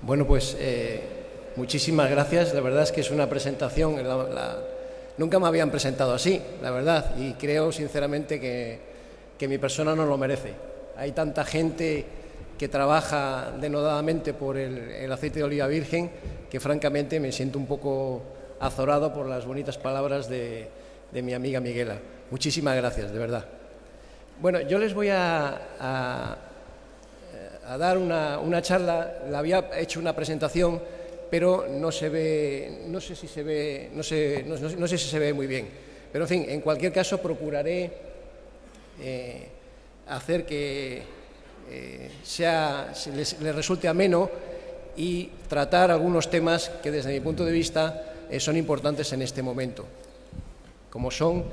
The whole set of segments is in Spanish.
Bueno, pues muchísimas gracias. La verdad es que es una presentación, nunca me habían presentado así, la verdad, y creo sinceramente que mi persona no lo merece. Hay tanta gente que trabaja denodadamente por el aceite de oliva virgen que francamente me siento un poco azorado por las bonitas palabras de mi amiga Miguela. Muchísimas gracias, de verdad. Bueno, yo les voy a dar una charla. Le había hecho una presentación, pero no se ve, no sé si se ve, no sé si se ve muy bien. Pero en fin, en cualquier caso procuraré hacer que les resulte ameno y tratar algunos temas que desde mi punto de vista son importantes en este momento, como son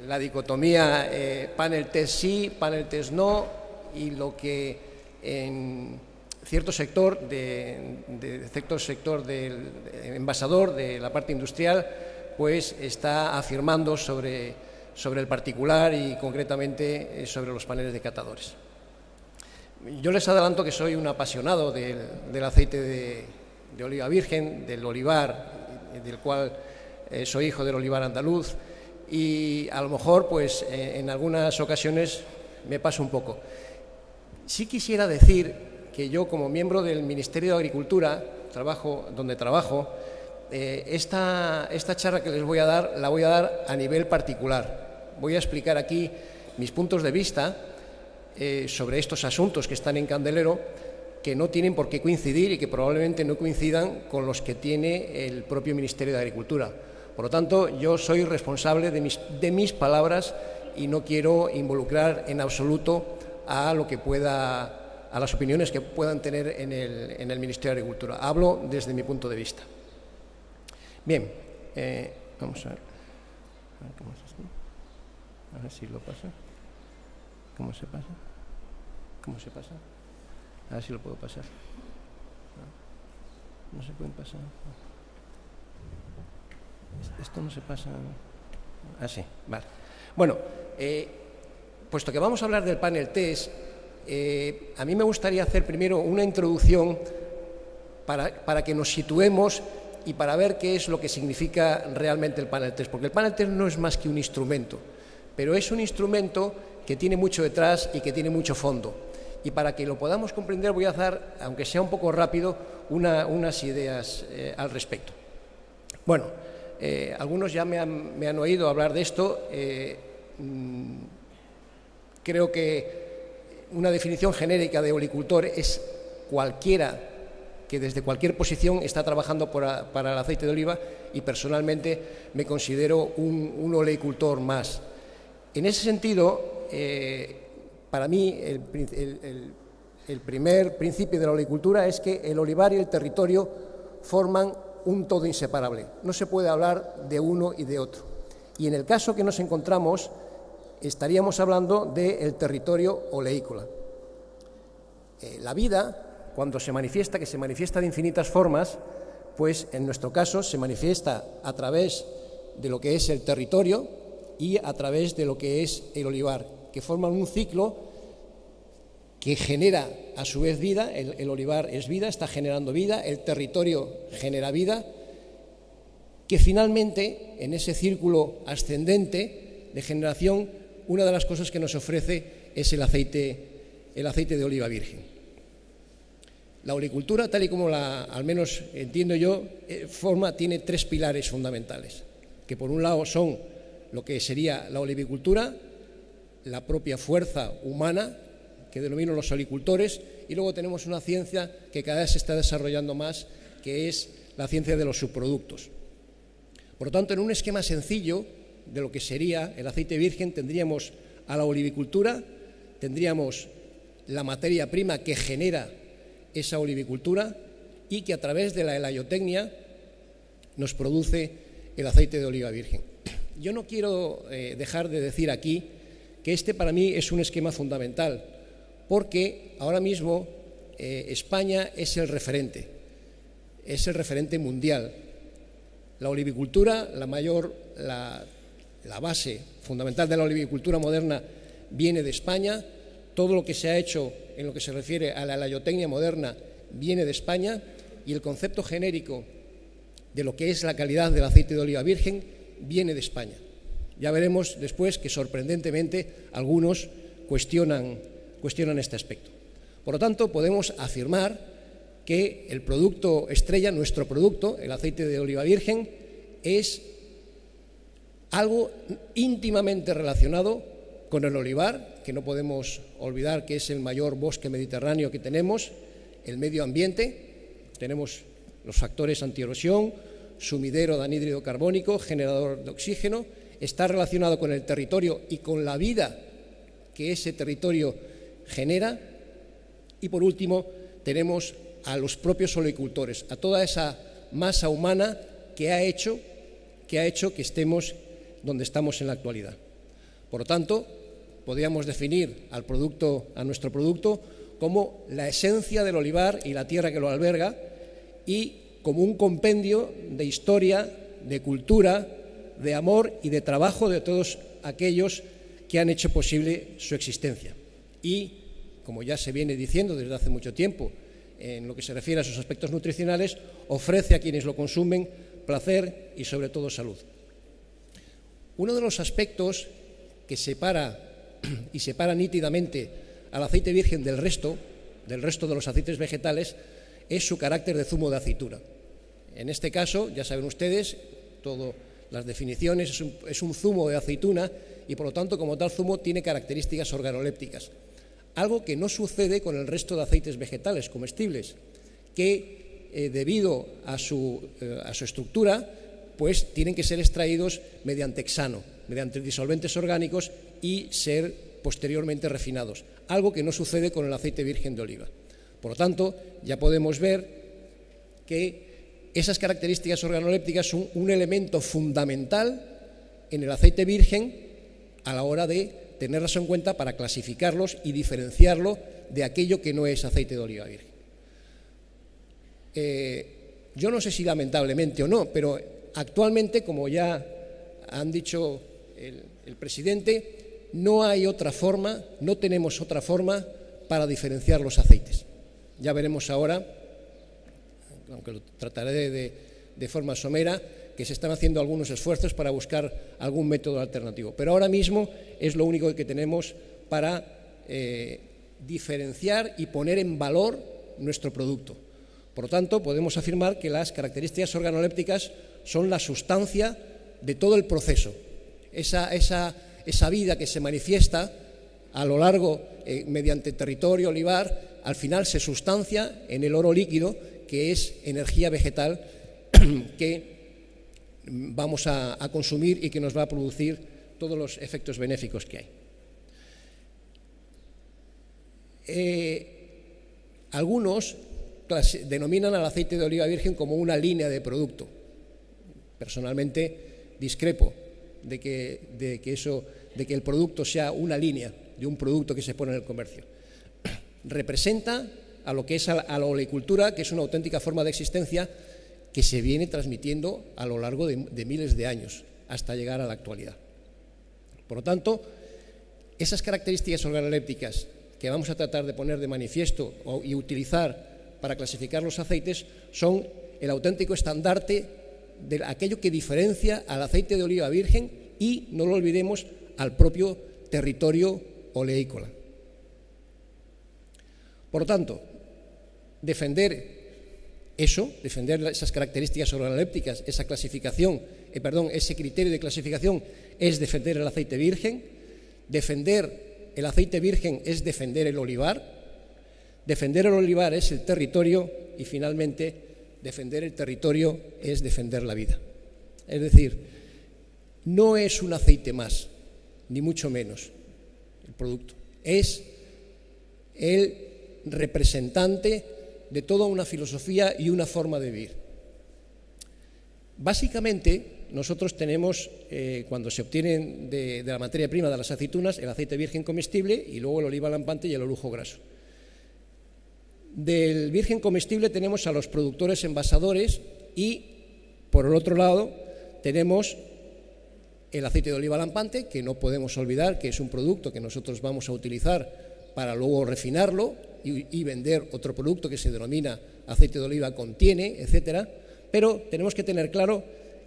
la dicotomía panel test sí, panel test no, y lo que en cierto sector del envasador, de la parte industrial, pues está afirmando sobre el particular y concretamente sobre los paneles decatadores. Yo les adelanto que soy un apasionado del aceite de oliva virgen, del olivar, del cual soy hijo del olivar andaluz, y a lo mejor pues en algunas ocasiones me paso un poco. Sí quisiera decir que yo, como miembro del Ministerio de Agricultura, donde trabajo, esta charla que les voy a dar, la voy a dar a nivel particular. Voy a explicar aquí mis puntos de vista sobre estos asuntos que están en candelero, que no tienen por qué coincidir y que probablemente no coincidan con los que tiene el propio Ministerio de Agricultura. Por lo tanto, yo soy responsable de mis palabras y no quiero involucrar en absoluto a las opiniones que puedan tener en el Ministerio de Agricultura. Hablo desde mi punto de vista. Bien, vamos a ver cómo es esto. A ver si lo pasa. ¿Cómo se pasa? ¿Cómo se pasa? A ver si lo puedo pasar. No se pueden pasar. Esto no se pasa. Ah, sí, vale. Bueno, puesto que vamos a hablar del panel test, a mí me gustaría hacer primero una introducción para que nos situemos y para ver qué es lo que significa realmente el panel test, porque el panel test no es más que un instrumento, pero es un instrumento que tiene mucho detrás y que tiene mucho fondo. Y para que lo podamos comprender voy a dar, aunque sea un poco rápido, unas ideas al respecto. Bueno, algunos ya me han oído hablar de esto. Creo que una definición genérica de olicultor es cualquiera que desde cualquier posición está trabajando para el aceite de oliva, y personalmente me considero un oleicultor más. En ese sentido, para mí el primer principio de la olicultura es que el olivar y el territorio forman un todo inseparable. No se puede hablar de uno y de otro. Y en el caso que nos encontramos, estaríamos hablando del territorio oleícola. La vida, cuando se manifiesta, que se manifiesta de infinitas formas, pues en nuestro caso se manifiesta a través de lo que es el territorio y a través de lo que es el olivar, que forman un ciclo que genera a su vez vida. El olivar es vida, está generando vida, el territorio genera vida, que finalmente en ese círculo ascendente de generación, una de las cosas que nos ofrece es el aceite de oliva virgen. La olicultura, tal y como al menos entiendo yo, tiene tres pilares fundamentales, que por un lado son lo que sería la olivicultura, la propia fuerza humana, que denomino los olicultores, y luego tenemos una ciencia que cada vez se está desarrollando más, que es la ciencia de los subproductos. Por lo tanto, en un esquema sencillo de lo que sería el aceite virgen, tendríamos a la olivicultura, tendríamos la materia prima que genera esa olivicultura y que a través de la helayotecnia nos produce el aceite de oliva virgen. Yo no quiero dejar de decir aquí que este para mí es un esquema fundamental, porque ahora mismo España es el referente mundial. La olivicultura, la base fundamental de la olivicultura moderna viene de España. Todo lo que se ha hecho en lo que se refiere a la helayotecnia moderna viene de España y el concepto genérico de lo que es la calidad del aceite de oliva virgen viene de España. Ya veremos después que sorprendentemente algunos cuestionan este aspecto. Por lo tanto, podemos afirmar que el producto estrella, nuestro producto, el aceite de oliva virgen, es algo íntimamente relacionado con el olivar, que no podemos olvidar que es el mayor bosque mediterráneo que tenemos, el medio ambiente, tenemos los factores antierosión, sumidero de anhídrido carbónico, generador de oxígeno, está relacionado con el territorio y con la vida que ese territorio genera, y por último tenemos a los propios olicultores, a toda esa masa humana que ha hecho que estemos donde estamos en la actualidad. Por lo tanto, podríamos definir a nuestro producto como la esencia del olivar y la tierra que lo alberga, y como un compendio de historia, de cultura, de amor y de trabajo de todos aquellos que han hecho posible su existencia. Y, como ya se viene diciendo desde hace mucho tiempo, en lo que se refiere a sus aspectos nutricionales, ofrece a quienes lo consumen placer y sobre todo salud. Uno de los aspectos que separa nítidamente al aceite virgen del resto de los aceites vegetales es su carácter de zumo de aceituna. En este caso, ya saben ustedes, todas las definiciones, es un zumo de aceituna y por lo tanto como tal zumo tiene características organolépticas. Algo que no sucede con el resto de aceites vegetales comestibles, que debido a su estructura, pues tienen que ser extraídos mediante hexano, mediante disolventes orgánicos y ser posteriormente refinados, algo que no sucede con el aceite virgen de oliva. Por lo tanto, ya podemos ver que esas características organolépticas son un elemento fundamental en el aceite virgen a la hora de tenerlas en cuenta para clasificarlos y diferenciarlo de aquello que no es aceite de oliva virgen. Yo no sé si lamentablemente o no, pero actualmente, como ya han dicho el presidente, no hay otra forma, no tenemos otra forma para diferenciar los aceites. Ya veremos ahora, aunque lo trataré de forma somera, que se están haciendo algunos esfuerzos para buscar algún método alternativo. Pero ahora mismo es lo único que tenemos para diferenciar y poner en valor nuestro producto. Por lo tanto, podemos afirmar que las características organolépticas son la sustancia de todo el proceso. Esa vida que se manifiesta a lo largo, mediante territorio olivar, al final se sustancia en el oro líquido, que es energía vegetal que vamos a consumir y que nos va a producir todos los efectos benéficos que hay. Algunos denominan al aceite de oliva virgen como una línea de producto. Personalmente discrepo de que el producto sea una línea de un producto que se pone en el comercio. Representa a lo que es a la oleicultura, que es una auténtica forma de existencia que se viene transmitiendo a lo largo de miles de años hasta llegar a la actualidad. Por lo tanto, esas características organolépticas que vamos a tratar de poner de manifiesto y utilizar para clasificar los aceites son el auténtico estandarte de aquello que diferencia al aceite de oliva virgen y, no lo olvidemos, al propio territorio oleícola. Por lo tanto, defender esas características organolépticas, ese criterio de clasificación es defender el aceite virgen. Defender el aceite virgen es defender el olivar. Defender el olivar es el territorio y, finalmente, defender el territorio es defender la vida. Es decir, no es un aceite más, ni mucho menos el producto. Es el representante de toda una filosofía y una forma de vivir. Básicamente, nosotros tenemos, cuando se obtienen de la materia prima de las aceitunas, el aceite virgen comestible y luego el oliva lampante y el orujo graso. Del virgen comestible tenemos a los productores envasadores y, por el otro lado, tenemos el aceite de oliva lampante, que no podemos olvidar que es un producto que nosotros vamos a utilizar para luego refinarlo y vender otro producto que se denomina aceite de oliva contiene, etcétera. Pero tenemos que tener claro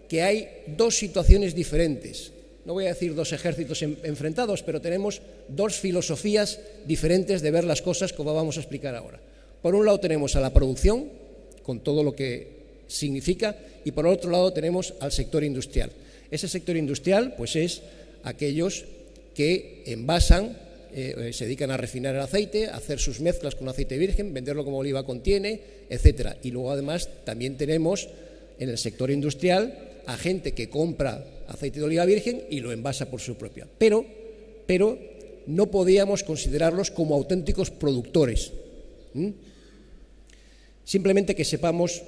que hay dos situaciones diferentes. No voy a decir dos ejércitos enfrentados, pero tenemos dos filosofías diferentes de ver las cosas, como vamos a explicar ahora. Por un lado tenemos a la producción, con todo lo que significa, y por otro lado tenemos al sector industrial. Ese sector industrial, pues es aquellos que envasan, se dedican a refinar el aceite, a hacer sus mezclas con aceite virgen, venderlo como oliva contiene, etcétera. Y luego además también tenemos en el sector industrial a gente que compra aceite de oliva virgen y lo envasa por su propia. Pero no podíamos considerarlos como auténticos productores. Simplemente que sepamos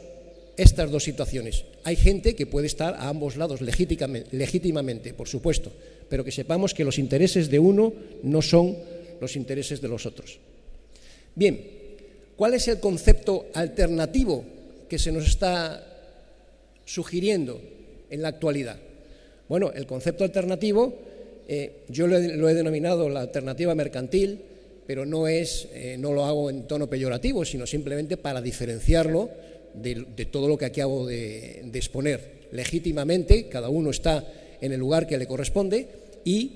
estas dos situaciones. Hay gente que puede estar a ambos lados legítimamente, por supuesto, pero que sepamos que los intereses de uno no son los intereses de los otros. Bien, ¿cuál es el concepto alternativo que se nos está sugiriendo en la actualidad? Bueno, el concepto alternativo, yo lo he denominado la alternativa mercantil, pero no lo hago en tono peyorativo, sino simplemente para diferenciarlo de todo lo que acabo de exponer. Legítimamente, cada uno está en el lugar que le corresponde y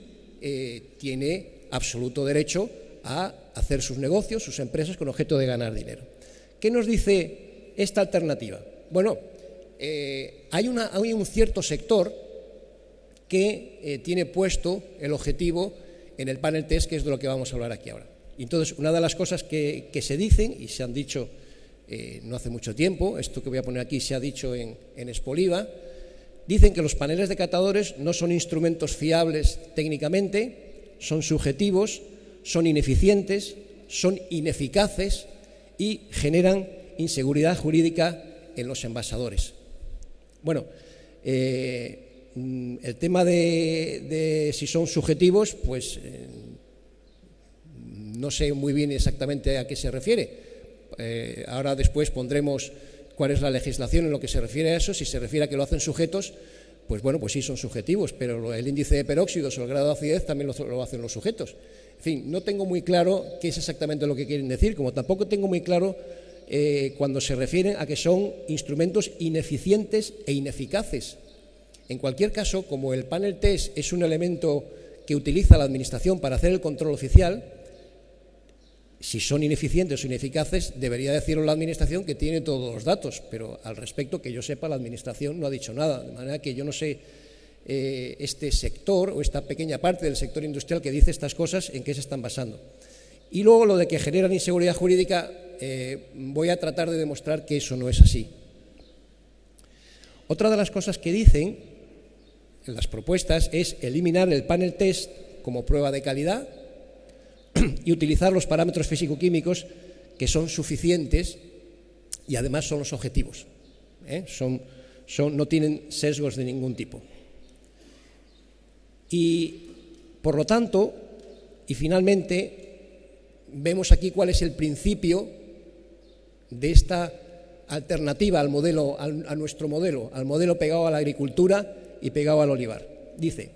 tiene absoluto derecho a hacer sus negocios, sus empresas, con objeto de ganar dinero. ¿Qué nos dice esta alternativa? Bueno, hay un cierto sector que tiene puesto el objetivo en el panel test, que es de lo que vamos a hablar aquí ahora. Entonces, una de las cosas que se dicen y se han dicho no hace mucho tiempo, esto que voy a poner aquí se ha dicho en Expoliva, dicen que los paneles de catadores no son instrumentos fiables técnicamente, son subjetivos, son ineficientes, son ineficaces y generan inseguridad jurídica en los envasadores. Bueno, el tema de si son subjetivos, pues no sé muy bien exactamente a qué se refiere. Ahora después pondremos cuál es la legislación en lo que se refiere a eso. Si se refiere a que lo hacen sujetos, pues bueno, pues sí son subjetivos, pero el índice de peróxidos o el grado de acidez también lo hacen los sujetos. En fin, no tengo muy claro qué es exactamente lo que quieren decir, como tampoco tengo muy claro cuando se refieren a que son instrumentos ineficientes e ineficaces. En cualquier caso, como el panel test es un elemento que utiliza la Administración para hacer el control oficial, si son ineficientes o ineficaces, debería decirlo la Administración, que tiene todos los datos, pero al respecto, que yo sepa, la Administración no ha dicho nada, de manera que yo no sé este sector o esta pequeña parte del sector industrial que dice estas cosas, en qué se están basando. Y luego lo de que generan inseguridad jurídica, voy a tratar de demostrar que eso no es así. Otra de las cosas que dicen en las propuestas es eliminar el panel test como prueba de calidad y utilizar los parámetros físico-químicos que son suficientes y además son los objetivos. No tienen sesgos de ningún tipo. Y por lo tanto, y finalmente, vemos aquí cuál es el principio de esta alternativa al modelo, a nuestro modelo, al modelo pegado a la agricultura y pegado al olivar. Dice,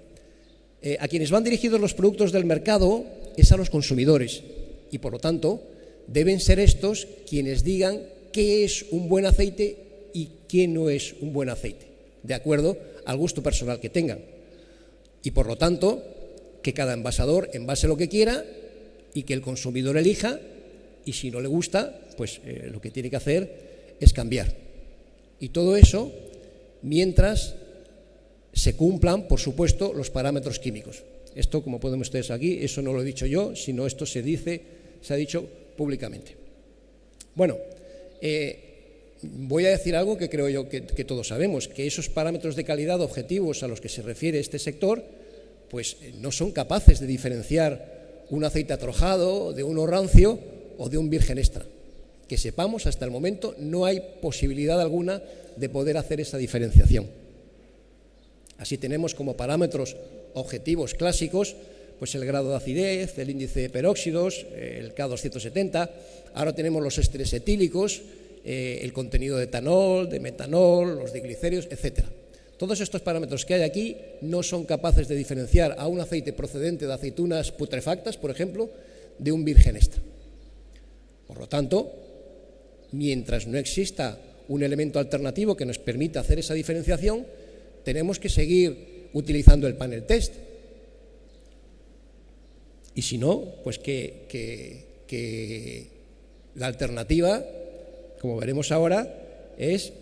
a quienes van dirigidos los productos del mercado es a los consumidores y por lo tanto deben ser estos quienes digan qué es un buen aceite y qué no es un buen aceite, de acuerdo al gusto personal que tengan. Y por lo tanto, que cada envasador envase lo que quiera y que el consumidor elija, y si no le gusta, pues lo que tiene que hacer es cambiar. Y todo eso mientras se cumplan, por supuesto, los parámetros químicos. Esto, como pueden ustedes aquí, eso no lo he dicho yo, sino esto se ha dicho públicamente. Bueno, voy a decir algo que creo yo que todos sabemos, que esos parámetros de calidad objetivos a los que se refiere este sector, pues no son capaces de diferenciar un aceite atrojado de uno rancio o de un virgen extra. Que sepamos, hasta el momento no hay posibilidad alguna de poder hacer esa diferenciación. Así tenemos como parámetros objetivos clásicos pues el grado de acidez, el índice de peróxidos, el K270, ahora tenemos los ésteres etílicos, el contenido de etanol, de metanol, los diglicéridos, etc. Todos estos parámetros que hay aquí no son capaces de diferenciar a un aceite procedente de aceitunas putrefactas, por ejemplo, de un virgen extra. Por lo tanto, mientras no exista un elemento alternativo que nos permita hacer esa diferenciación, tenemos que seguir utilizando el panel test. Y si no, pues que la alternativa, como veremos ahora, es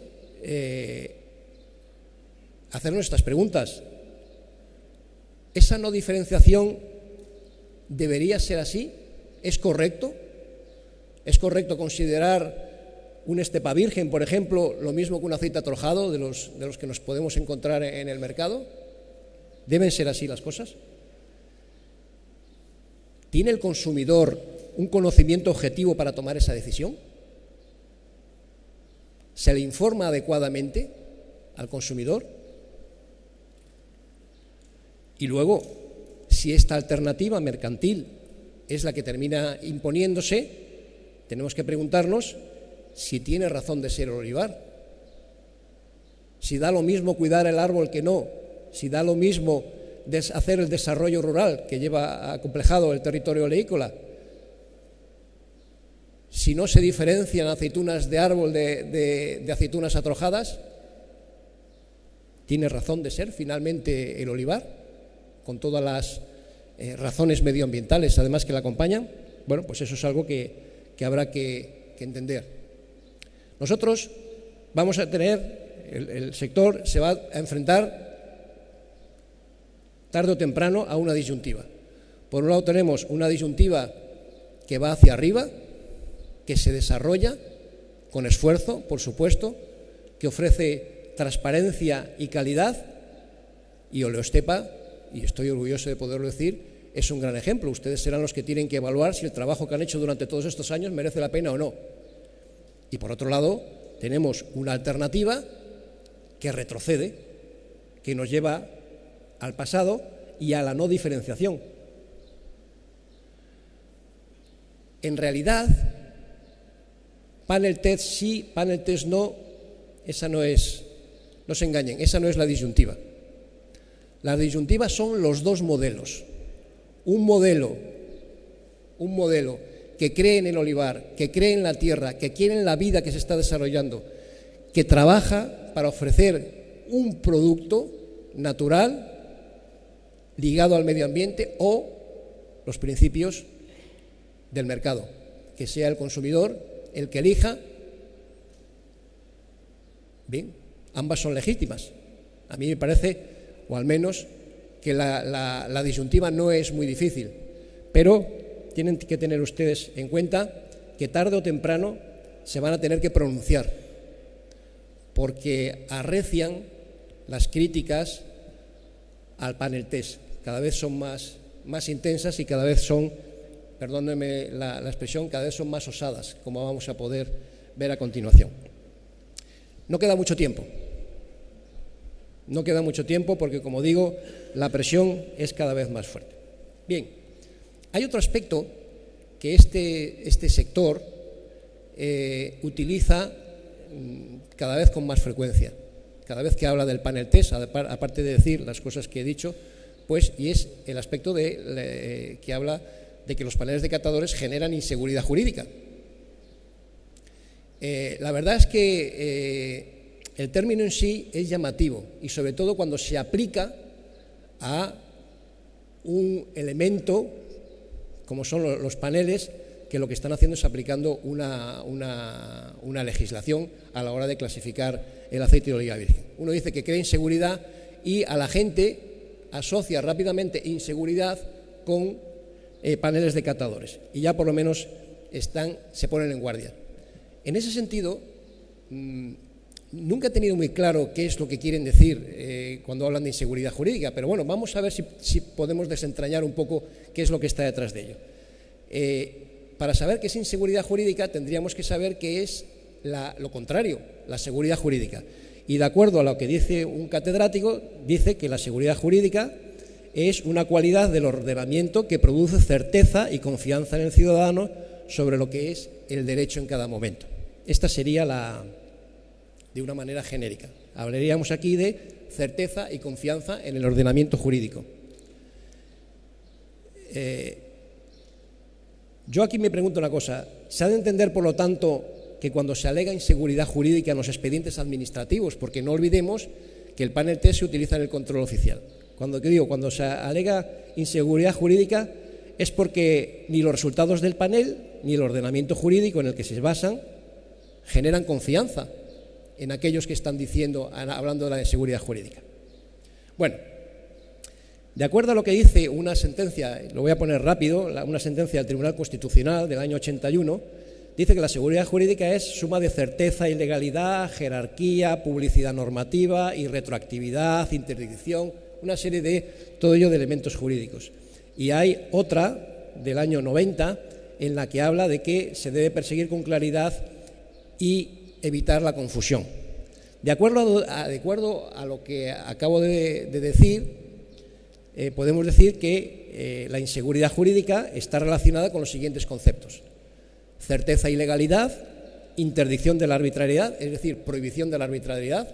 hacer nuestras preguntas. ¿Esa no diferenciación debería ser así? ¿Es correcto? ¿Es correcto considerar un estepa virgen, por ejemplo, lo mismo que un aceite atrojado de los que nos podemos encontrar en el mercado? ¿Deben ser así las cosas? ¿Tiene el consumidor un conocimiento objetivo para tomar esa decisión? ¿Se le informa adecuadamente al consumidor? Y luego, si esta alternativa mercantil es la que termina imponiéndose, tenemos que preguntarnos si tiene razón de ser el olivar. Si da lo mismo cuidar el árbol que no, si da lo mismo hacer el desarrollo rural que lleva acomplejado el territorio oleícola. Si no se diferencian aceitunas de árbol de aceitunas atrojadas, ¿tiene razón de ser finalmente el olivar? Con todas las razones medioambientales además que la acompañan. Bueno, pues eso es algo que habrá que entender. Nosotros vamos a tener, el sector se va a enfrentar tarde o temprano a una disyuntiva. Por un lado tenemos una disyuntiva que va hacia arriba, que se desarrolla con esfuerzo, por supuesto, que ofrece transparencia y calidad, y Oleostepa, y estoy orgulloso de poderlo decir, es un gran ejemplo. Ustedes serán los que tienen que evaluar si el trabajo que han hecho durante todos estos años merece la pena o no. Y por otro lado, tenemos una alternativa que retrocede, que nos lleva al pasado y a la no diferenciación. En realidad, panel test sí, panel test no, esa no es, no se engañen, esa no es la disyuntiva. Las disyuntivas son los dos modelos. Un modelo que cree en el olivar, que cree en la tierra, que quiere en la vida que se está desarrollando, que trabaja para ofrecer un producto natural ligado al medio ambiente, o los principios del mercado, que sea el consumidor el que elija. Bien, ambas son legítimas. A mí me parece, o al menos, que la disyuntiva no es muy difícil, pero tienen que tener ustedes en cuenta que tarde o temprano se van a tener que pronunciar, porque arrecian las críticas al panel test. Cada vez son más intensas y cada vez son, perdónenme la expresión, cada vez son más osadas, como vamos a poder ver a continuación. No queda mucho tiempo. No queda mucho tiempo porque, como digo, la presión es cada vez más fuerte. Bien, hay otro aspecto que este sector utiliza cada vez con más frecuencia, cada vez que habla del panel test, aparte de decir las cosas que he dicho, pues, y es el aspecto que habla de que los paneles decatadores generan inseguridad jurídica. La verdad es que el término en sí es llamativo, y sobre todo cuando se aplica a un elemento como son los paneles, que lo que están haciendo es aplicando una legislación a la hora de clasificar el aceite de oliva virgen. Uno dice que crea inseguridad y a la gente asocia rápidamente inseguridad con paneles decatadores, y ya por lo menos se ponen en guardia. En ese sentido, nunca he tenido muy claro qué es lo que quieren decir cuando hablan de inseguridad jurídica, pero bueno, vamos a ver si podemos desentrañar un poco qué es lo que está detrás de ello. Para saber qué es inseguridad jurídica tendríamos que saber qué es lo contrario, la seguridad jurídica. Y de acuerdo a lo que dice un catedrático, dice que la seguridad jurídica es una cualidad del ordenamiento que produce certeza y confianza en el ciudadano sobre lo que es el derecho en cada momento. Esta sería de una manera genérica. Hablaríamos aquí de certeza y confianza en el ordenamiento jurídico. Yo aquí me pregunto una cosa, ¿se ha de entender, por lo tanto, que cuando se alega inseguridad jurídica en los expedientes administrativos, porque no olvidemos que el panel test se utiliza en el control oficial? Cuando se alega inseguridad jurídica es porque ni los resultados del panel ni el ordenamiento jurídico en el que se basan generan confianza en aquellos que están hablando de la inseguridad jurídica. Bueno, de acuerdo a lo que dice una sentencia, lo voy a poner rápido, una sentencia del Tribunal Constitucional del año 81, dice que la seguridad jurídica es suma de certeza y legalidad, jerarquía, publicidad normativa y retroactividad, interdicción, una serie de todo ello de elementos jurídicos. Y hay otra del año 90 en la que habla de que se debe perseguir con claridad y evitar la confusión. De acuerdo a lo que acabo de decir, podemos decir que la inseguridad jurídica está relacionada con los siguientes conceptos: certeza y legalidad, interdicción de la arbitrariedad, es decir, prohibición de la arbitrariedad.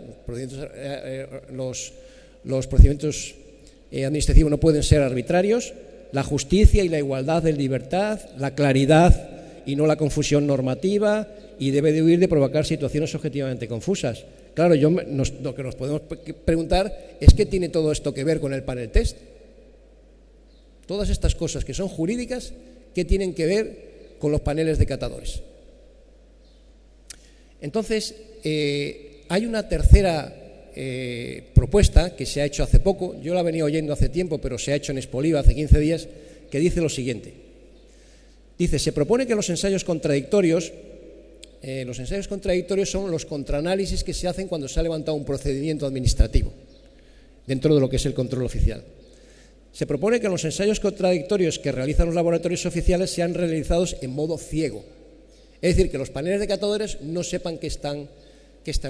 Los procedimientos administrativos no pueden ser arbitrarios, la justicia y la igualdad de libertad, la claridad y no la confusión normativa, y debe de huir de provocar situaciones objetivamente confusas. Claro, lo que nos podemos preguntar es qué tiene todo esto que ver con el panel test. Todas estas cosas que son jurídicas, ¿qué tienen que ver con los paneles de catadores? Entonces, hay una tercera propuesta que se ha hecho hace poco, yo la venía oyendo hace tiempo, pero se ha hecho en Expoliva hace 15 días, que dice lo siguiente. Dice, se propone que los ensayos contradictorios son los contraanálisis que se hacen cuando se ha levantado un procedimiento administrativo, dentro de lo que es el control oficial. Se propone que los ensayos contradictorios que realizan los laboratorios oficiales sean realizados en modo ciego, es decir, que los paneles de catadores no sepan qué están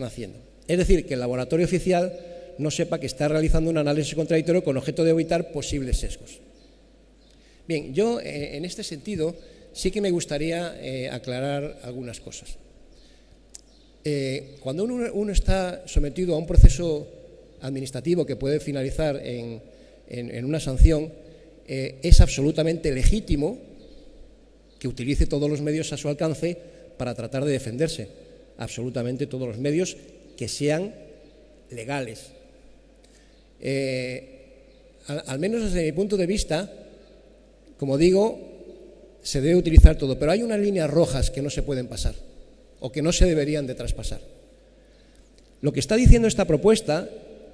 haciendo. Es decir, que el laboratorio oficial no sepa que está realizando un análisis contradictorio con objeto de evitar posibles sesgos. Bien, yo en este sentido sí que me gustaría aclarar algunas cosas. Cuando uno está sometido a un proceso administrativo que puede finalizar en una sanción, es absolutamente legítimo que utilice todos los medios a su alcance para tratar de defenderse, absolutamente todos los medios que sean legales. Al menos desde mi punto de vista, como digo, se debe utilizar todo, pero hay unas líneas rojas que no se pueden pasar o que no se deberían de traspasar. Lo que está diciendo esta propuesta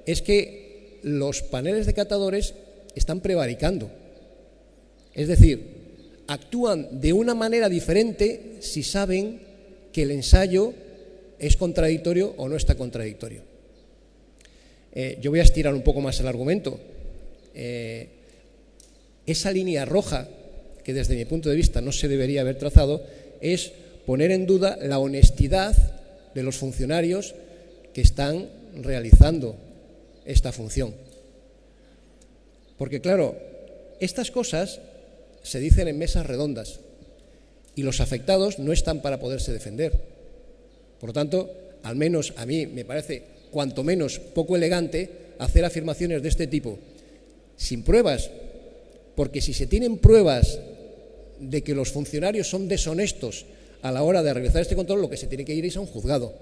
es que los paneles de catadores están prevaricando, es decir, actúan de una manera diferente si saben que el ensayo es contradictorio o no está contradictorio. Yo voy a estirar un poco más el argumento. Esa línea roja, que desde mi punto de vista no se debería haber trazado, es poner en duda la honestidad de los funcionarios que están realizando esta función. Porque, claro, estas cosas se dicen en mesas redondas y los afectados no están para poderse defender. Por lo tanto, al menos a mí me parece cuanto menos poco elegante hacer afirmaciones de este tipo sin pruebas, porque si se tienen pruebas de que los funcionarios son deshonestos a la hora de realizar este control, lo que se tiene que ir es a un juzgado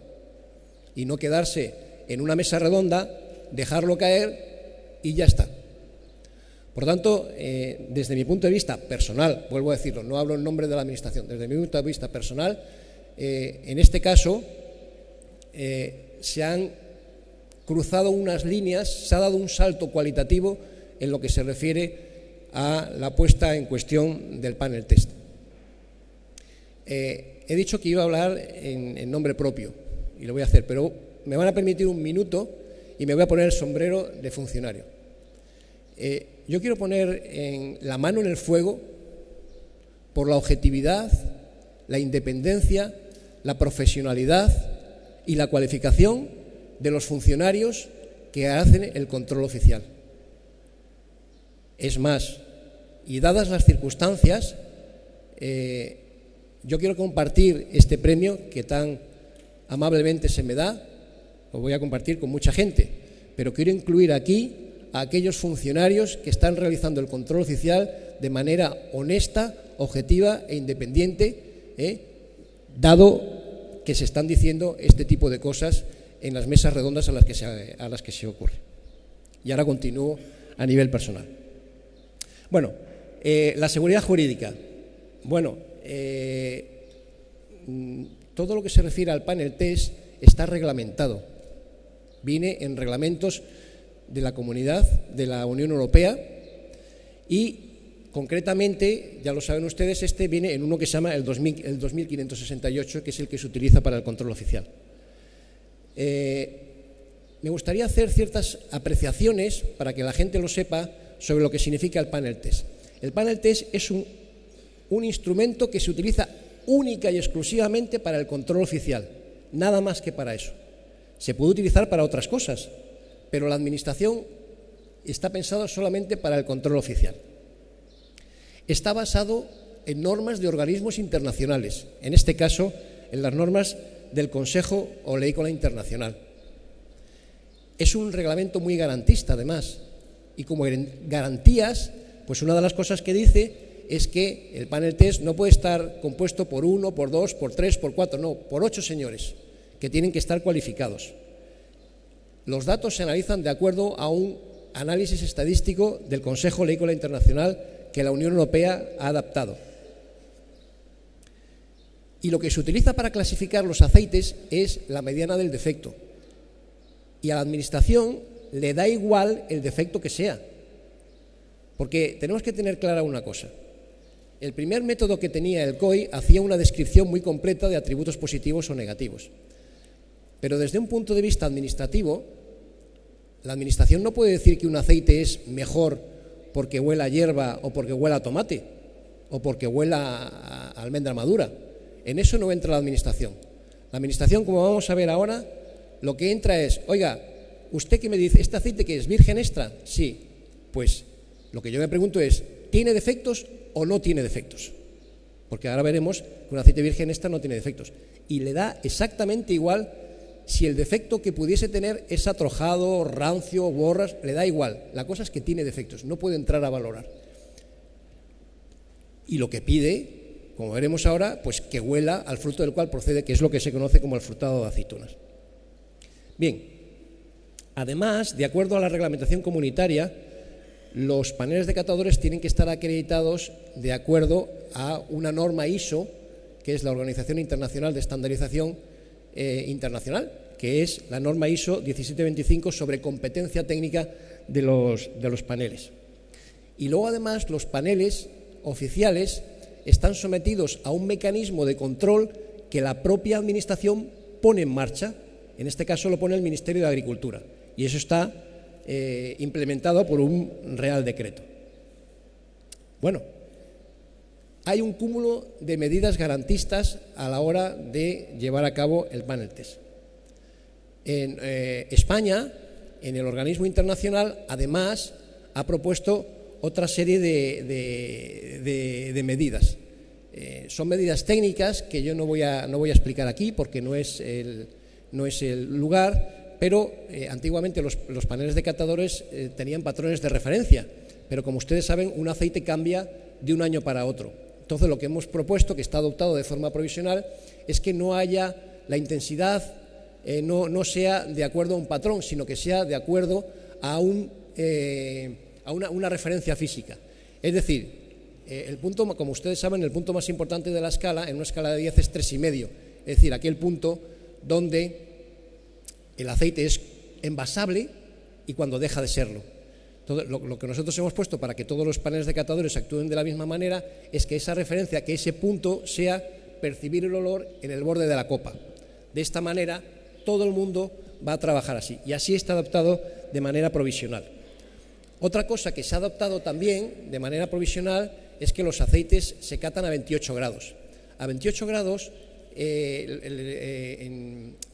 y no quedarse en una mesa redonda, dejarlo caer y ya está. Por tanto, desde mi punto de vista personal, vuelvo a decirlo, no hablo en nombre de la Administración, desde mi punto de vista personal, en este caso se han cruzado unas líneas, se ha dado un salto cualitativo en lo que se refiere a la puesta en cuestión del panel test. He dicho que iba a hablar en nombre propio y lo voy a hacer, pero me van a permitir un minuto y me voy a poner el sombrero de funcionario. Yo quiero poner la mano en el fuego por la objetividad, la independencia, la profesionalidad y la cualificación de los funcionarios que hacen el control oficial. Es más, y dadas las circunstancias, yo quiero compartir este premio que tan amablemente se me da, lo voy a compartir con mucha gente, pero quiero incluir aquí a aquellos funcionarios que están realizando el control oficial de manera honesta, objetiva e independiente, dado que se están diciendo este tipo de cosas en las mesas redondas a las que se ocurre. Y ahora continúo a nivel personal. Bueno, la seguridad jurídica. Bueno, todo lo que se refiere al panel test está reglamentado. Viene en reglamentos de la Comunidad, de la Unión Europea, y concretamente, ya lo saben ustedes, este viene en uno que se llama el 2568, que es el que se utiliza para el control oficial. Me gustaría hacer ciertas apreciaciones para que la gente lo sepa sobre lo que significa el panel test. El panel test es un instrumento que se utiliza única y exclusivamente para el control oficial, nada más que para eso. Se puede utilizar para otras cosas, pero la Administración está pensada solamente para el control oficial. Está basado en normas de organismos internacionales, en este caso en las normas del Consejo Oleícola Internacional. Es un reglamento muy garantista, además, y como garantías, pues una de las cosas que dice es que el panel test no puede estar compuesto por 1, por 2, por 3, por 4, no, por 8 señores, que tienen que estar cualificados. Los datos se analizan de acuerdo a un análisis estadístico del Consejo Oleícola Internacional que la Unión Europea ha adaptado. Y lo que se utiliza para clasificar los aceites es la mediana del defecto. Y a la Administración le da igual el defecto que sea. Porque tenemos que tener clara una cosa. El primer método que tenía el COI hacía una descripción muy completa de atributos positivos o negativos. Pero desde un punto de vista administrativo, la Administración no puede decir que un aceite es mejor porque huela a hierba o porque huela a tomate o porque huela a almendra madura. En eso no entra la Administración. La Administración, como vamos a ver ahora, lo que entra es, oiga, ¿usted qué me dice? ¿Este aceite que es virgen extra? Sí. Pues lo que yo me pregunto es, ¿tiene defectos o no tiene defectos? Porque ahora veremos que un aceite virgen extra no tiene defectos. Y le da exactamente igual si el defecto que pudiese tener es atrojado, rancio, borras, le da igual. La cosa es que tiene defectos, no puede entrar a valorar. Y lo que pide, como veremos ahora, pues que huela al fruto del cual procede, que es lo que se conoce como el frutado de aceitunas. Bien, además, de acuerdo a la reglamentación comunitaria, los paneles de catadores tienen que estar acreditados de acuerdo a una norma ISO, que es la Organización Internacional de Estandarización Internacional, que es la norma ISO 1725 sobre competencia técnica de los paneles. Y luego, además, los paneles oficiales están sometidos a un mecanismo de control que la propia Administración pone en marcha. En este caso lo pone el Ministerio de Agricultura, y eso está implementado por un Real Decreto. Bueno, hay un cúmulo de medidas garantistas a la hora de llevar a cabo el panel test. En España, en el organismo internacional, además, ha propuesto otra serie de medidas. Son medidas técnicas que yo no voy a explicar aquí porque no es el lugar, pero antiguamente los paneles de catadores tenían patrones de referencia, pero como ustedes saben, un aceite cambia de un año para otro. Entonces, lo que hemos propuesto, que está adoptado de forma provisional, es que no haya la intensidad, no sea de acuerdo a un patrón, sino que sea de acuerdo a una referencia física. Es decir, el punto, como ustedes saben, el punto más importante de la escala, en una escala de 10, es 3,5. Es decir, aquel punto donde el aceite es envasable y cuando deja de serlo. Entonces, lo que nosotros hemos puesto para que todos los paneles de catadores actúen de la misma manera es que esa referencia, que ese punto sea percibir el olor en el borde de la copa. De esta manera, todo el mundo va a trabajar así, y así está adoptado de manera provisional. Otra cosa que se ha adoptado también de manera provisional es que los aceites se catan a 28 grados. A 28 grados,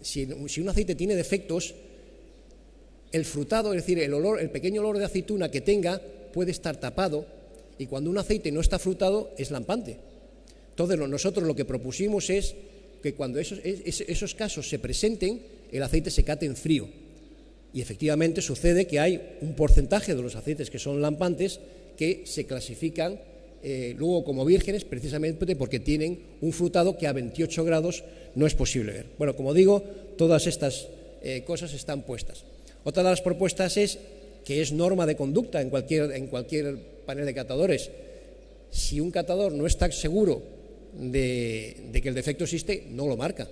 si un aceite tiene defectos, el frutado, es decir, el pequeño olor de aceituna que tenga puede estar tapado, y cuando un aceite no está frutado es lampante. Entonces, nosotros lo que propusimos es que cuando esos casos se presenten, el aceite se cate en frío. Y efectivamente sucede que hay un porcentaje de los aceites que son lampantes que se clasifican luego como vírgenes, precisamente porque tienen un frutado que a 28 grados no es posible ver. Bueno, como digo, todas estas cosas están puestas. Otra de las propuestas es que es norma de conducta en cualquier panel de catadores. Si un catador no está seguro de que el defecto existe, no lo marca.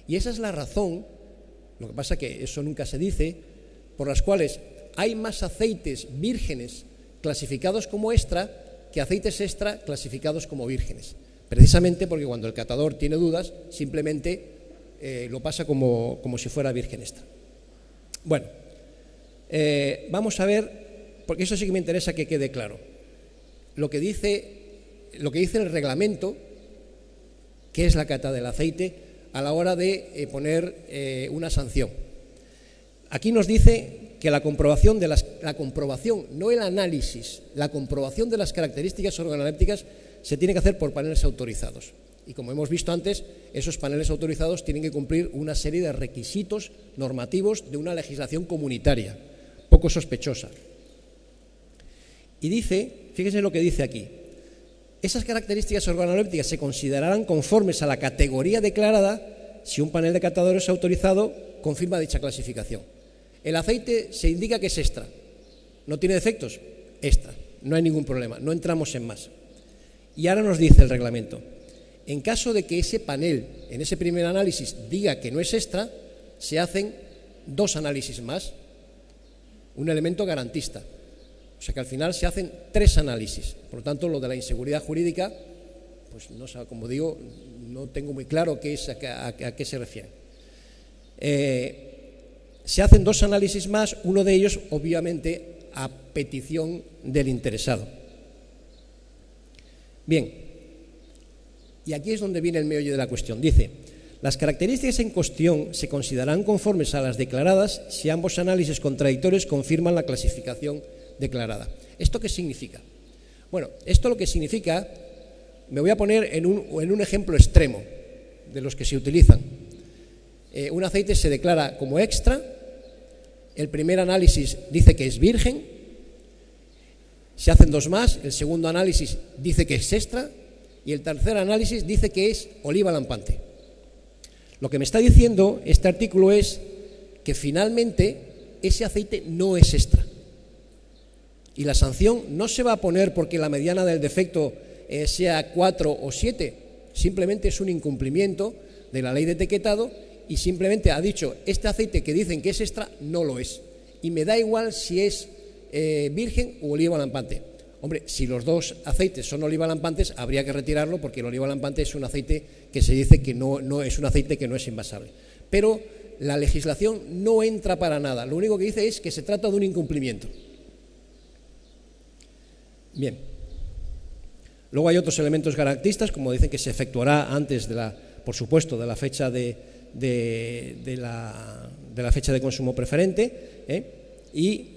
Y esa es la razón, lo que pasa que eso nunca se dice, por las cuales hay más aceites vírgenes clasificados como extra que aceites extra clasificados como vírgenes. Precisamente porque cuando el catador tiene dudas, simplemente lo pasa como si fuera virgen extra. Bueno, vamos a ver, porque eso sí que me interesa que quede claro. Lo que dice el reglamento, que es la cata del aceite, a la hora de poner una sanción. Aquí nos dice que la comprobación, no el análisis, la comprobación de las características organolépticas se tiene que hacer por paneles autorizados. Y como hemos visto antes, esos paneles autorizados tienen que cumplir una serie de requisitos normativos de una legislación comunitaria, poco sospechosa. Y dice, fíjense lo que dice aquí, esas características organolépticas se considerarán conformes a la categoría declarada si un panel de catadores autorizado confirma dicha clasificación. El aceite se indica que es extra, no tiene defectos, extra, no hay ningún problema, no entramos en más. Y ahora nos dice el reglamento, en caso de que ese panel, en ese primer análisis, diga que no es extra, se hacen 2 análisis más, un elemento garantista. O sea que al final se hacen 3 análisis. Por lo tanto, lo de la inseguridad jurídica, pues no sé, como digo, no tengo muy claro a qué se refiere. Se hacen 2 análisis más, uno de ellos, obviamente, a petición del interesado. Bien, y aquí es donde viene el meollo de la cuestión. Dice, las características en cuestión se considerarán conformes a las declaradas si ambos análisis contradictorios confirman la clasificación declarada. ¿Esto qué significa? Bueno, esto lo que significa, me voy a poner en un ejemplo extremo de los que se utilizan. Un aceite se declara como extra, el primer análisis dice que es virgen, se hacen 2 más, el segundo análisis dice que es extra y el tercer análisis dice que es oliva lampante. Lo que me está diciendo este artículo es que finalmente ese aceite no es extra. Y la sanción no se va a poner porque la mediana del defecto sea 4 o 7, simplemente es un incumplimiento de la ley de etiquetado y simplemente ha dicho, este aceite que dicen que es extra no lo es. Y me da igual si es virgen o oliva lampante. Hombre, si los 2 aceites son oliva lampantes, habría que retirarlo porque el oliva lampante es un aceite que se dice que no es un aceite que no es invasable. Pero la legislación no entra para nada, lo único que dice es que se trata de un incumplimiento. Bien, luego hay otros elementos garantistas, como dicen que se efectuará antes por supuesto, de la fecha de la fecha de consumo preferente, y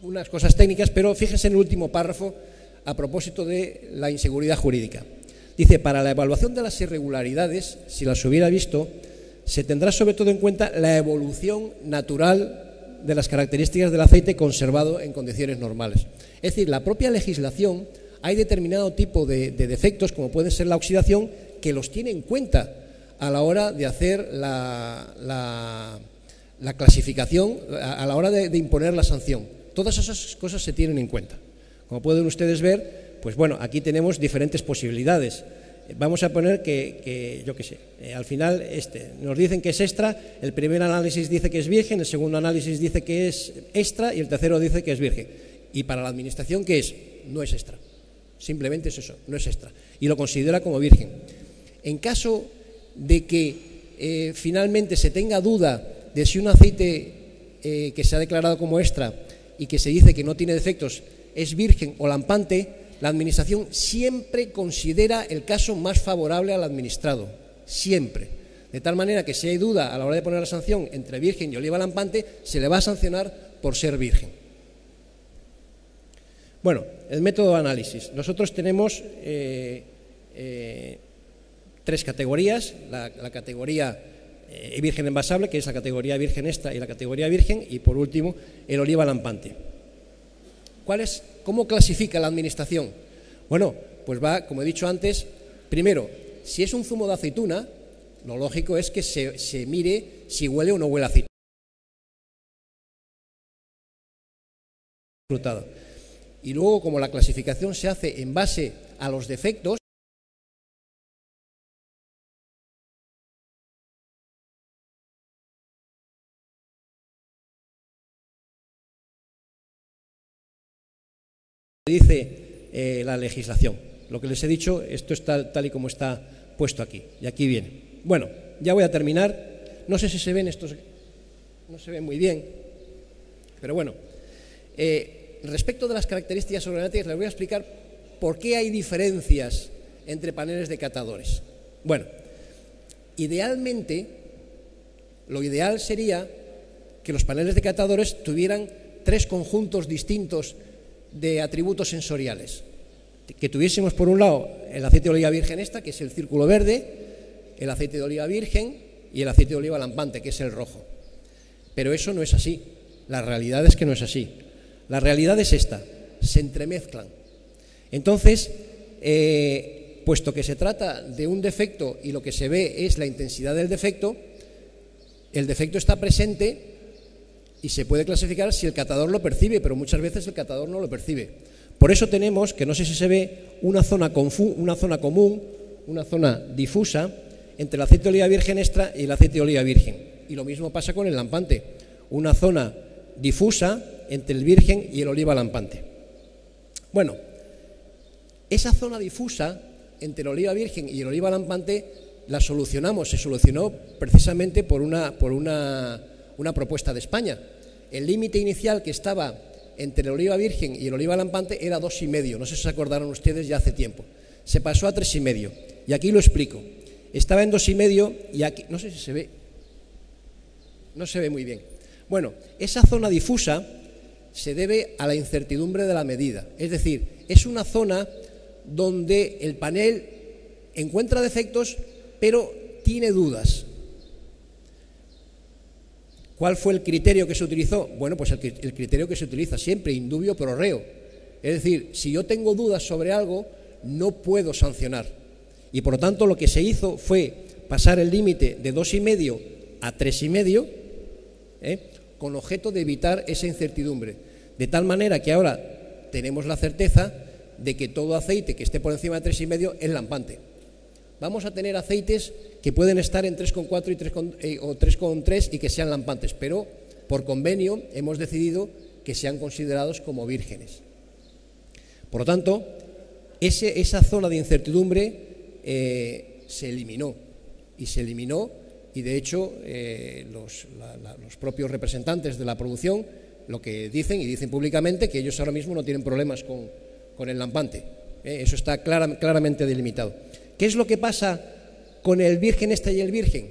unas cosas técnicas, pero fíjense en el último párrafo a propósito de la inseguridad jurídica. Dice, para la evaluación de las irregularidades, si las hubiera visto, se tendrá sobre todo en cuenta la evolución natural de las características del aceite conservado en condiciones normales. Es decir, la propia legislación, hay determinado tipo de defectos, como puede ser la oxidación, que los tiene en cuenta a la hora de hacer la clasificación, a la hora de imponer la sanción. Todas esas cosas se tienen en cuenta. Como pueden ustedes ver, pues bueno, aquí tenemos diferentes posibilidades. Vamos a poner que yo qué sé, al final nos dicen que es extra, el primer análisis dice que es virgen, el segundo análisis dice que es extra y el tercero dice que es virgen. Y para la administración, ¿qué es? No es extra. Simplemente es eso, no es extra. Y lo considera como virgen. En caso de que finalmente se tenga duda de si un aceite que se ha declarado como extra y que se dice que no tiene defectos es virgen o lampante, la administración siempre considera el caso más favorable al administrado, siempre. De tal manera que si hay duda a la hora de poner la sanción entre virgen y oliva lampante, se le va a sancionar por ser virgen. Bueno, el método de análisis. Nosotros tenemos 3 categorías, la categoría virgen envasable, que es la categoría virgen extra y la categoría virgen, y por último el oliva lampante. ¿Cómo clasifica la Administración? Bueno, pues va, como he dicho antes, primero, si es un zumo de aceituna, lo lógico es que se mire si huele o no huele a aceituna. Y luego, como la clasificación se hace en base a los defectos, dice la legislación. Lo que les he dicho, esto está tal y como está puesto aquí. Y aquí viene. Bueno, ya voy a terminar. No sé si se ven estos, no se ven muy bien, pero bueno. Respecto de las características orográficas, les voy a explicar por qué hay diferencias entre paneles de catadores. Bueno, idealmente, lo ideal sería que los paneles de catadores tuvieran 3 conjuntos distintos de atributos sensoriales. Que tuviésemos, por un lado, el aceite de oliva virgen extra, que es el círculo verde, el aceite de oliva virgen y el aceite de oliva lampante, que es el rojo. Pero eso no es así. La realidad es que no es así. La realidad es esta, se entremezclan. Entonces, puesto que se trata de un defecto y lo que se ve es la intensidad del defecto, el defecto está presente y se puede clasificar si el catador lo percibe, pero muchas veces el catador no lo percibe. Por eso tenemos, que no sé si se ve, una zona común, una zona difusa entre el aceite de oliva virgen extra y el aceite de oliva virgen. Y lo mismo pasa con el lampante, una zona difusa entre el virgen y el oliva lampante. Bueno, esa zona difusa entre el oliva virgen y el oliva lampante la solucionamos, se solucionó precisamente por una propuesta de España. El límite inicial que estaba entre el oliva virgen y el oliva lampante era 2,5, no sé si se acordaron ustedes ya hace tiempo. Se pasó a 3,5 y aquí lo explico. Estaba en 2,5 y aquí, no sé si se ve, no se ve muy bien. Bueno, esa zona difusa se debe a la incertidumbre de la medida, es decir, es una zona donde el panel encuentra defectos, pero tiene dudas. ¿Cuál fue el criterio que se utilizó? Bueno, pues el criterio que se utiliza siempre, in dubio pro reo. Es decir, si yo tengo dudas sobre algo, no puedo sancionar. Y por lo tanto lo que se hizo fue pasar el límite de 2,5 a 3,5, con objeto de evitar esa incertidumbre. De tal manera que ahora tenemos la certeza de que todo aceite que esté por encima de 3,5 es lampante. Vamos a tener aceites que pueden estar en 3,4 o 3,3 y que sean lampantes, pero por convenio hemos decidido que sean considerados como vírgenes. Por lo tanto, esa zona de incertidumbre se eliminó y de hecho los propios representantes de la producción lo que dicen, y dicen públicamente, que ellos ahora mismo no tienen problemas con el lampante. Eso está claramente delimitado. ¿Qué es lo que pasa con el virgen extra y el virgen?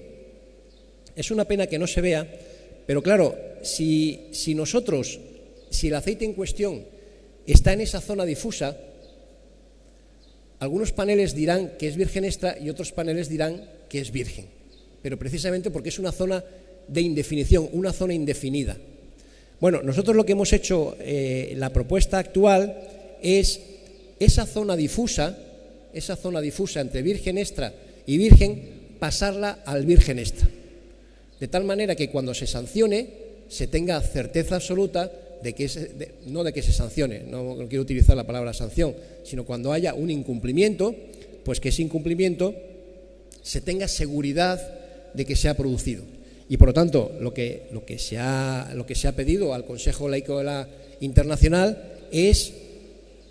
Es una pena que no se vea, pero claro, si el aceite en cuestión está en esa zona difusa, algunos paneles dirán que es virgen extra y otros paneles dirán que es virgen, pero precisamente porque es una zona de indefinición, una zona indefinida. Bueno, nosotros lo que hemos hecho, la propuesta actual, es esa zona difusa entre virgen extra y virgen, pasarla al virgen extra. De tal manera que cuando se sancione, se tenga certeza absoluta de que no de que se sancione, no quiero utilizar la palabra sanción, sino cuando haya un incumplimiento, pues que ese incumplimiento se tenga seguridad de que se ha producido. Y por lo tanto, lo que se ha pedido al Consejo Laico Internacional es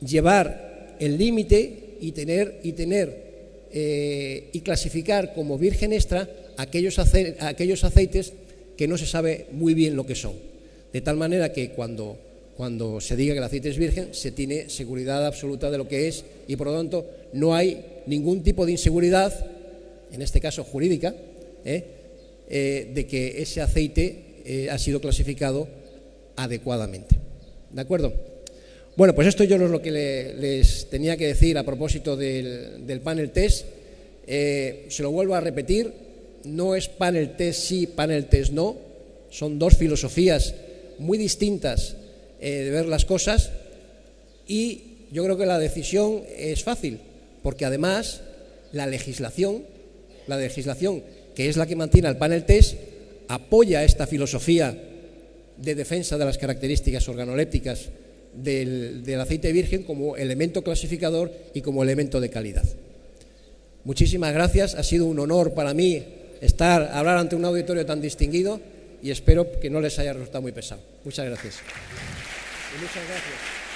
llevar el límite y clasificar como virgen extra aquellos aceites que no se sabe muy bien lo que son, de tal manera que cuando se diga que el aceite es virgen se tiene seguridad absoluta de lo que es y por lo tanto no hay ningún tipo de inseguridad, en este caso jurídica, de que ese aceite ha sido clasificado adecuadamente. ¿De acuerdo? Bueno, pues esto yo es lo que les tenía que decir a propósito del panel test. Se lo vuelvo a repetir, no es panel test sí, panel test no, son dos filosofías muy distintas de ver las cosas. Y yo creo que la decisión es fácil, porque además la legislación, que es la que mantiene al panel test, apoya esta filosofía de defensa de las características organolépticas del aceite virgen como elemento clasificador y como elemento de calidad. Muchísimas gracias, ha sido un honor para mí hablar ante un auditorio tan distinguido y espero que no les haya resultado muy pesado. Muchas gracias. Y muchas gracias.